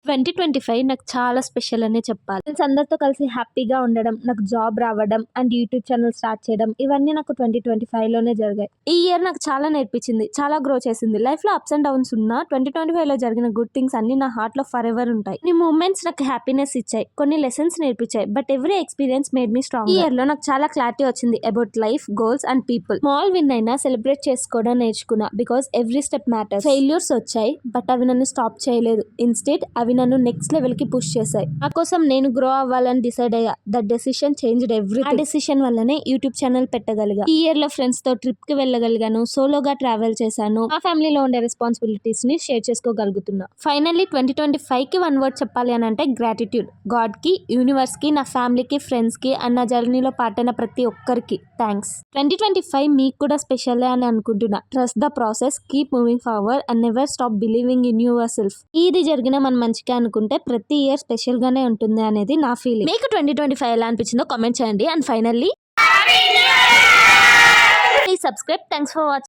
2025 నాకు చాలా స్పెషల్ అనే చెప్పాలి. ఫ్రెండ్స్ అందరితో కలిసి హ్యాపీగా ఉండడం, నాకు జాబ్ రావడం అండ్ యూట్యూబ్ ఛానల్ స్టార్ట్ చేయడం ఇవన్నీ నాకు 2025 లోనే జరిగాయి. ఈ ఇయర్ నాకు చాలా నేర్పించింది, చాలా గ్రో చేసింది. లైఫ్ లో అప్స్ అండ్ డౌన్స్ ఉన్నా 2025 లో జరిగిన గుడ్ థింగ్స్ అన్ని నా హార్ట్ లో ఫర్ ఎవర్ ఉంటాయి. ఈ మూమెంట్స్ నాకు హ్యాపీనెస్ ఇచ్చాయి, కొన్ని లెసన్స్ నేర్పించాయి. But every experience made me strong. ఈ ఇయర్ లో నాకు చాలా క్లారిటీ వచ్చింది about life, goals and people. Small win అయినా సెలబ్రేట్ చేసుకోవడం నేర్చుకున్నా, because every step matters. Failures వచ్చాయి, బట్ అవి నన్ను స్టాప్ చేయలేదు. ఇన్స్టెడ్ అవి నన్ను నెక్స్ట్ లెవెల్ కి పుష్ చేశాయి. నా కోసం నేను గ్రో అవ్వాలని డిసైడ్ అయ్యా. That decision changed everything. ఆ డెసిషన్ వల్లనే యూట్యూబ్ ఛానల్ పెట్టగలిగా. ఈ ఇయర్ లో ఫ్రెండ్స్ తో ట్రిప్ కి వెళ్ళగలిగాను, సోలోగా ట్రావెల్ చేశాను, మా ఫ్యామిలీలో ఉండే రెస్పాన్సిబిలిటీస్ ని షేర్ చేసుకోగలుగుతున్నా. ఫైనల్లీ 2025 కి వన్ వర్డ్ చెప్పాలి అని అంటే గ్రాటిట్యూడ్. గాడ్ కి, యూనివర్స్ కి, నా ఫ్యామిలీకి, ఫ్రెండ్స్ కి అండ్ నా జర్నీలో పార్ట్ అయిన ప్రతి ఒక్కరికి థ్యాంక్స్. 2025 మీకు కూడా స్పెషల్ అని అనుకుంటున్నా. Trust the process, keep moving forward and never stop believing in your self. ఇది జరిగిన మన మంచిగా అనుకుంటే ప్రతి ఇయర్ స్పెషల్ గానే ఉంటుంది అనేది నా ఫీలింగ్. మీకు 2025 ఎలా అనిపించిందో కామెంట్ చేయండి. And finally please subscribe. Thanks for watching.